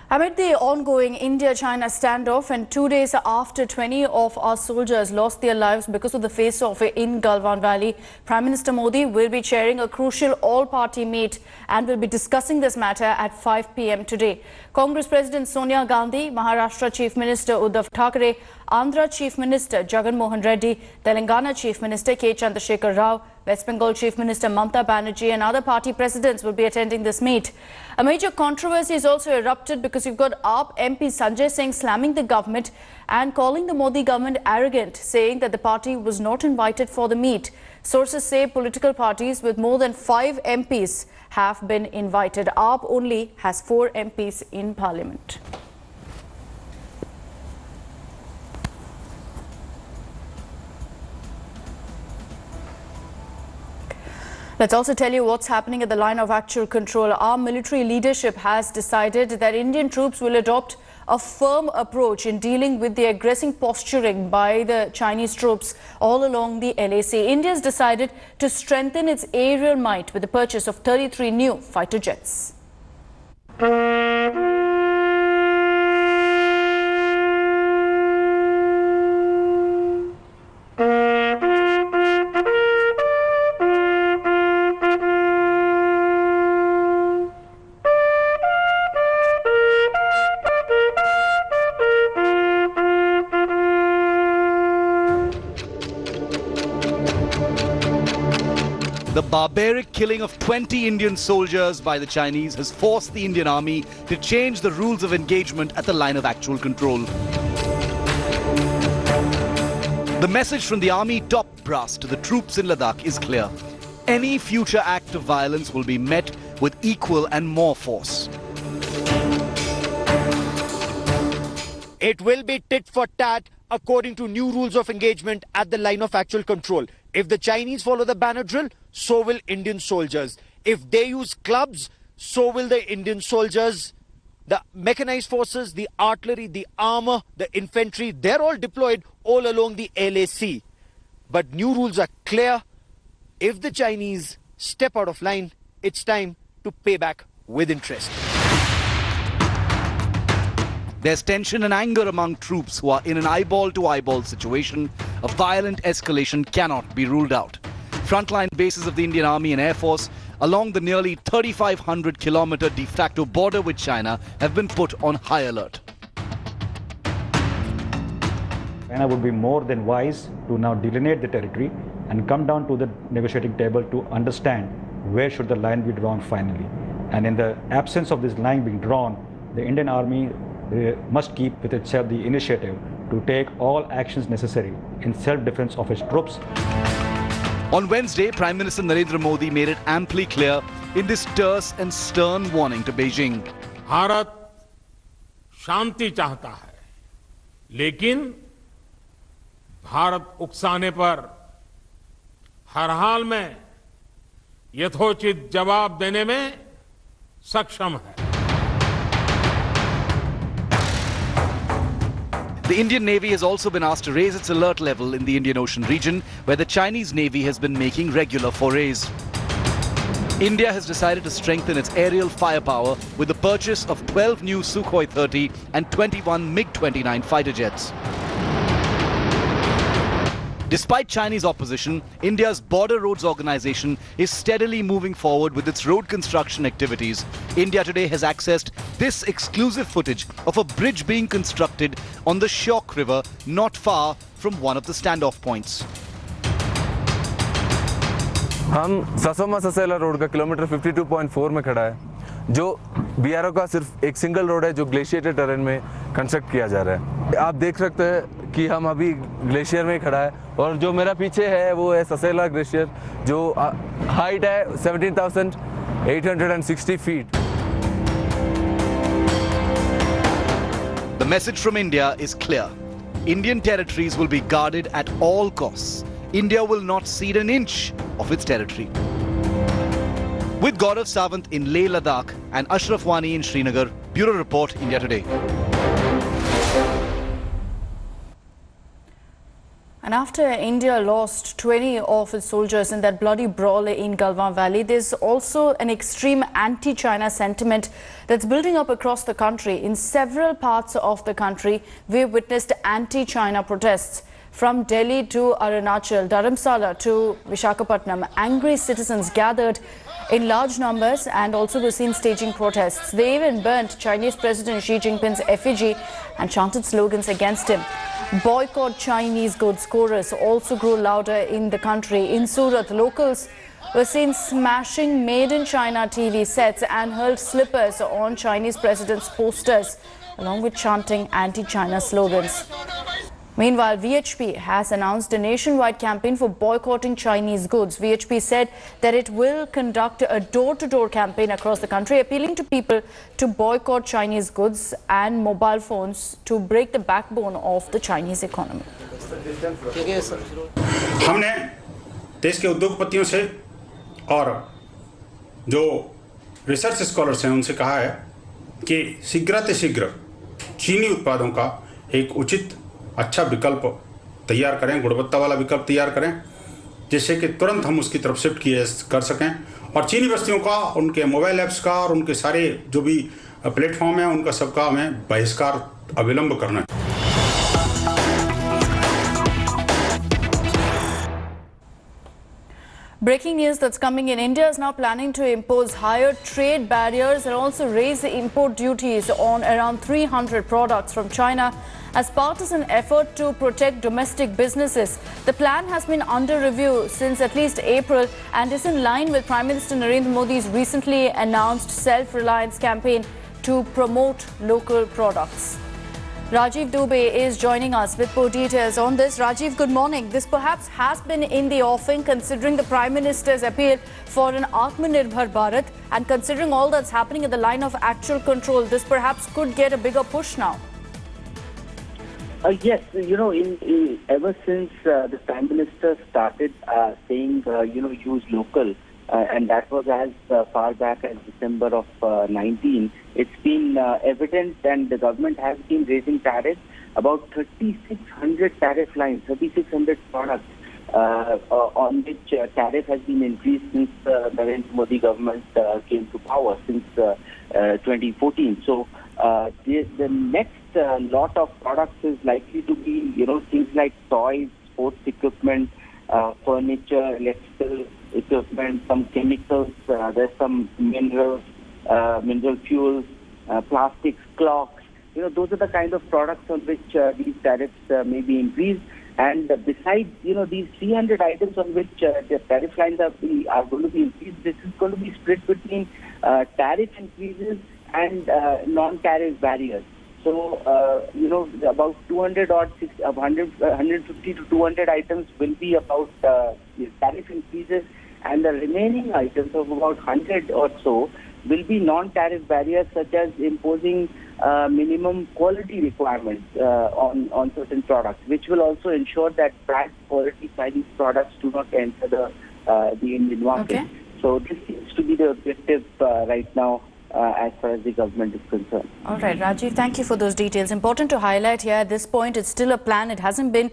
Amid the ongoing India-China standoff and 2 days after 20 of our soldiers lost their lives because of the face-off in Galwan Valley, Prime Minister Modi will be chairing a crucial all-party meet and will be discussing this matter at 5 p.m. today. Congress President Sonia Gandhi, Maharashtra Chief Minister Uddhav Thackeray, Andhra Chief Minister Jagan Mohan Reddy, Telangana Chief Minister K. Chandrasekhar Rao, West Bengal Chief Minister Mamta Banerjee and other party presidents will be attending this meet. A major controversy has also erupted because you've got AAP MP Sanjay Singh slamming the government and calling the Modi government arrogant, saying that the party was not invited for the meet. Sources say political parties with more than 5 MPs have been invited. AAP only has 4 MPs in parliament. Let's also tell you what's happening at the line of actual control. Our military leadership has decided that Indian troops will adopt a firm approach in dealing with the aggressive posturing by the Chinese troops all along the LAC. India has decided to strengthen its aerial might with the purchase of 33 new fighter jets. The barbaric killing of 20 Indian soldiers by the Chinese has forced the Indian Army to change the rules of engagement at the line of actual control. The message from the Army top brass to the troops in Ladakh is clear. Any future act of violence will be met with equal and more force. It will be tit for tat according to new rules of engagement at the line of actual control. If the Chinese follow the banner drill, so will Indian soldiers. If they use clubs, so will the Indian soldiers. The mechanized forces, the artillery, the armor, the infantry, they're all deployed all along the LAC. But new rules are clear. If the Chinese step out of line, it's time to pay back with interest. There's tension and anger among troops who are in an eyeball-to-eyeball situation. A violent escalation cannot be ruled out. Frontline bases of the Indian Army and Air Force along the nearly 3,500-kilometer de facto border with China have been put on high alert. China would be more than wise to now delineate the territory and come down to the negotiating table to understand where should the line be drawn finally. And in the absence of this line being drawn, the Indian Army must keep with itself the initiative to take all actions necessary in self-defense of its troops. On Wednesday, Prime Minister Narendra Modi made it amply clear in this terse and stern warning to Beijing. Bharat शांति चाहता है, लेकिन भारत उकसाने पर हर हाल में यथोचित जवाब देने में सक्षम है. The Indian Navy has also been asked to raise its alert level in the Indian Ocean region, where the Chinese Navy has been making regular forays. India has decided to strengthen its aerial firepower with the purchase of 12 new Sukhoi 30 and 21 MiG-29 fighter jets. Despite Chinese opposition, India's Border Roads Organization is steadily moving forward with its road construction activities. India today has accessed this exclusive footage of a bridge being constructed on the Shyok River not far from one of the standoff points. हम ससोमा ससेला road का kilometre 52.4 में खड़ा है, जो BRO का सिर्फ एक single road है जो ग्लेशिएटेड टेरेन में कंस्ट्रक्ट किया जा रहा है. आप देख सकते हैं कि हम अभी ग्लेशियर में खड़ा है और जो मेरा पीछे है वो है ससेला ग्लेशियर जो हाइट है 17,860 feet. The message from India is clear. Indian territories will be guarded at all costs. India will not cede an inch of its territory. With Gaurav Sawant in Leh, Ladakh and Ashraf Wani in Srinagar, Bureau Report, India Today. And after India lost 20 of its soldiers in that bloody brawl in Galwan Valley, there's also an extreme anti-China sentiment that's building up across the country. In several parts of the country, we've witnessed anti-China protests. From Delhi to Arunachal, Dharamsala to Visakhapatnam, angry citizens gathered in large numbers and also were seen staging protests. They even burnt Chinese President Xi Jinping's effigy and chanted slogans against him. Boycott Chinese goods chorus also grew louder in the country. In Surat, locals were seen smashing Made in China TV sets and hurled slippers on Chinese president's posters, along with chanting anti-China slogans. Meanwhile, VHP has announced a nationwide campaign for boycotting Chinese goods. VHP said that it will conduct a door-to-door campaign across the country, appealing to people to boycott Chinese goods and mobile phones to break the backbone of the Chinese economy. हमने देश के उद्योगपतियों से और जो research scholars हैं उनसे कहा है कि शीघ्रातिशीघ्र चीनी उत्पादों का एक उचित अच्छा विकल्प तैयार करें, गुणवत्ता वाला विकल्प तैयार करें, जिससे कि तुरंत हम उसकी तरफ शिफ्ट कर सकें और चीनी बस्तियों का, उनके मोबाइल ऐप्स का और उनके सारे जो भी प्लेटफॉर्म हैं उनका सबका हमें बहिष्कार अविलंब करना है। Breaking news that's coming in. India is now planning to impose higher trade barriers and also raise the import duties on around 300 products from China as part of an effort to protect domestic businesses. The plan has been under review since at least April and is in line with Prime Minister Narendra Modi's recently announced self-reliance campaign to promote local products. Rajiv Dubey is joining us with more details on this. Rajiv, good morning. This perhaps has been in the offing considering the Prime Minister's appeal for an Atmanirbhar Bharat and considering all that's happening at the line of actual control, this perhaps could get a bigger push now. Yes, ever since the Prime Minister started saying, use local, and that was as far back as December of 19, it's been evident and the government has been raising tariffs, about 3,600 tariff lines, 3,600 products on which tariff has been increased since the Narendra Modi government came to power, since 2014. So the next lot of products is likely to be, things like toys, sports equipment, furniture, electrical equipment, some chemicals, there's some minerals, mineral fuels, plastics, clocks. Those are the kind of products on which these tariffs may be increased. And besides, these 300 items on which the tariff lines are going to be increased, this is going to be split between tariff increases and non-tariff barriers. So, about 150 to 200 items will be about tariff increases, and the remaining items of about 100 or so will be non-tariff barriers, such as imposing minimum quality requirements on certain products, which will also ensure that brand quality Chinese products do not enter the Indian market. Okay. So this seems to be the objective right now, as far as the government is concerned. All right, Rajiv, thank you for those details. Important to highlight here, at this point, it's still a plan. It hasn't been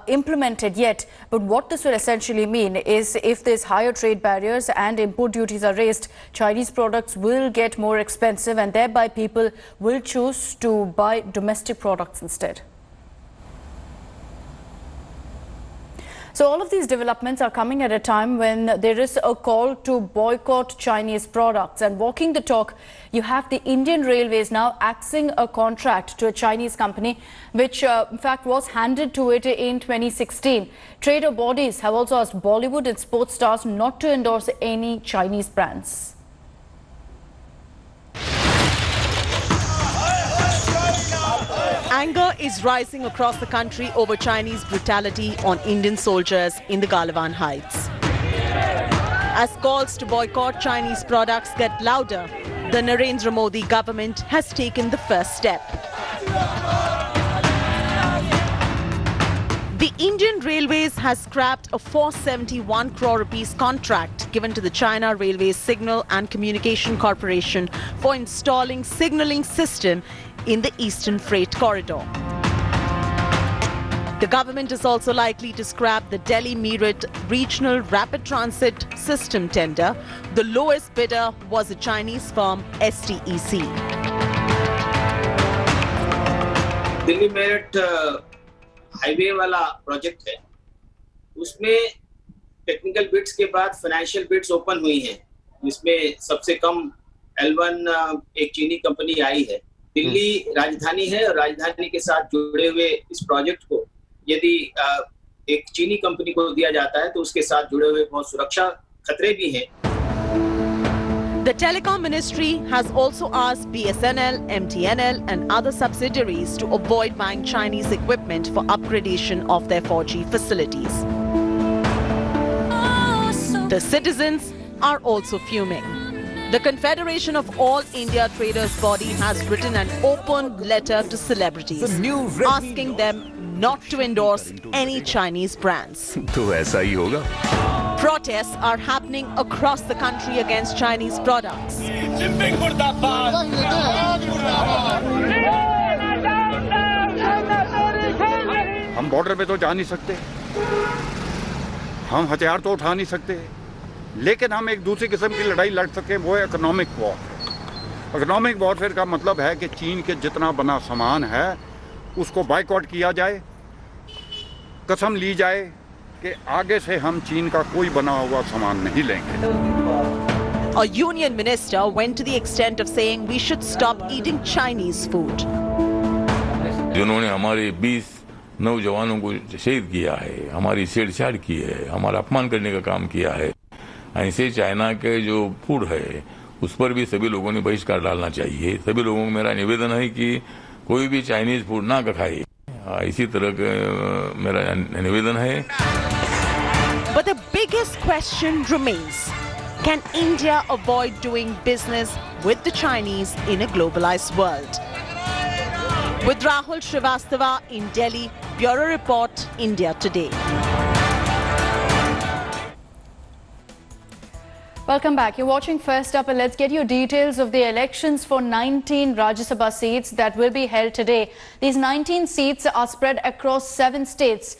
implemented yet. But what this will essentially mean is if there's higher trade barriers and import duties are raised, Chinese products will get more expensive and thereby people will choose to buy domestic products instead. So all of these developments are coming at a time when there is a call to boycott Chinese products. And walking the talk, you have the Indian Railways now axing a contract to a Chinese company, which in fact was handed to it in 2016. Trader bodies have also asked Bollywood and sports stars not to endorse any Chinese brands. Anger is rising across the country over Chinese brutality on Indian soldiers in the Galwan Heights. As calls to boycott Chinese products get louder, the Narendra Modi government has taken the first step. The Indian Railways has scrapped a 471 crore rupees contract given to the China Railways Signal and Communication Corporation for installing signalling system in the Eastern Freight Corridor. The government is also likely to scrap the Delhi-Meerut Regional Rapid Transit System tender. The lowest bidder was a Chinese firm, STEC. Delhi Meerut highway वाला project है, उसमें technical beads के बाद financial beads open हुई हैं, जिसमें सबसे कम L1 एक चीनी कंपनी आई है। दिल्ली राजधानी है और राजधानी के साथ जुड़े हुए इस प्रोजेक्ट को यदि एक चीनी कंपनी को दिया जाता है तो उसके साथ जुड़े हुए बहुत सुरक्षा खतरे भी हैं। The Telecom Ministry has also asked BSNL, MTNL and other subsidiaries to avoid buying Chinese equipment for upgradation of their 4G facilities. The citizens are also fuming. The Confederation of All India Traders body has written an open letter to celebrities asking them not to endorse any Chinese brands. तो ऐसा ही होगा। Protests are happening across the country against Chinese products. हम border पे तो जा नहीं सकते, हम हथियार तो उठा नहीं सकते, लेकिन हम एक दूसरी किस्म की लड़ाई लड़ सकें, वो है इकोनॉमिक वॉर। इकोनॉमिक वॉरफेयर का मतलब है कि चीन के जितना बना सामान है उसको बाइकआउट किया जाए, कसम ली जाए कि आगे से हम चीन का कोई बना हुआ सामान नहीं लेंगे। A union minister went to the extent of saying we should stop eating Chinese food. जिन्होंने हमारे 20 नौजवानों को शहीद किया है, हमारी छेड़छाड़ की है, हमारा अपमान करने का काम किया है, ऐसे चाइना के जो फूड है उस पर भी सभी लोगों ने बहिष्कार डालना चाहिए। सभी लोगों को मेरा निवेदन है कि कोई भी चाइनीज फूड ना खाए, इसी तरह का मेरा निवेदन है। But the biggest question remains, can India avoid doing business with the Chinese in a globalized world? With Rahul Srivastava in Delhi, Bureau Report, India Today. Welcome back. You're watching First Up, and let's get you details of the elections for 19 Rajya Sabha seats that will be held today. These 19 seats are spread across 7 states,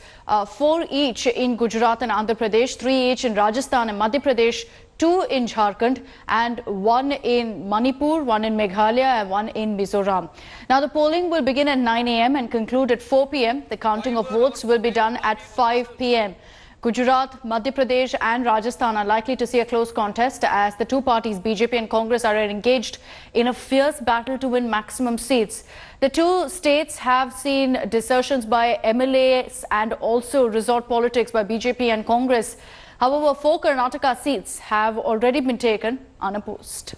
4 each in Gujarat and Andhra Pradesh, 3 each in Rajasthan and Madhya Pradesh, 2 in Jharkhand and 1 in Manipur, 1 in Meghalaya and 1 in Mizoram. Now the polling will begin at 9 a.m. and conclude at 4 p.m. The counting of votes will be done at 5 p.m. Gujarat, Madhya Pradesh and Rajasthan are likely to see a close contest as the two parties, BJP and Congress, are engaged in a fierce battle to win maximum seats. The two states have seen desertions by MLAs and also resort politics by BJP and Congress. However, 4 Karnataka seats have already been taken unopposed.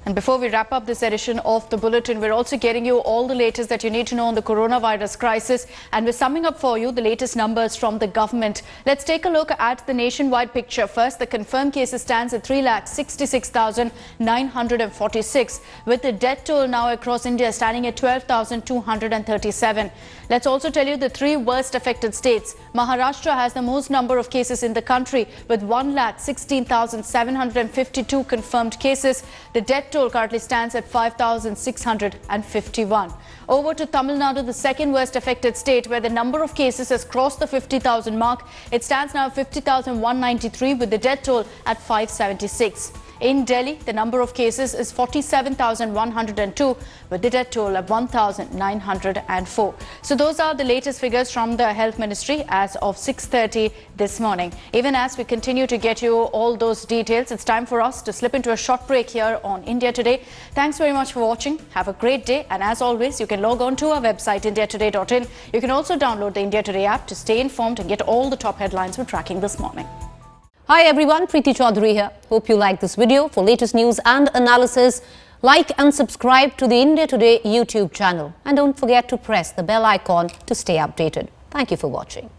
And before we wrap up this edition of the Bulletin, we're also getting you all the latest that you need to know on the coronavirus crisis. And we're summing up for you the latest numbers from the government. Let's take a look at the nationwide picture. First, the confirmed cases stands at 3,66,946, with the death toll now across India standing at 12,237. Let's also tell you the 3 worst affected states. Maharashtra has the most number of cases in the country with 1,16,752 confirmed cases. The death toll currently stands at 5,651. Over to Tamil Nadu, the second worst affected state, where the number of cases has crossed the 50,000 mark. It stands now at 50,193 with the death toll at 576. In Delhi, the number of cases is 47,102 with the death toll at 1,904. So those are the latest figures from the Health Ministry as of 6:30 this morning. Even as we continue to get you all those details, it's time for us to slip into a short break here on India Today. Thanks very much for watching. Have a great day. And as always, you can log on to our website, indiatoday.in. You can also download the India Today app to stay informed and get all the top headlines we're tracking this morning. Hi everyone, Preeti Chaudhary here. Hope you like this video. For latest news and analysis, like and subscribe to the India Today YouTube channel. And don't forget to press the bell icon to stay updated. Thank you for watching.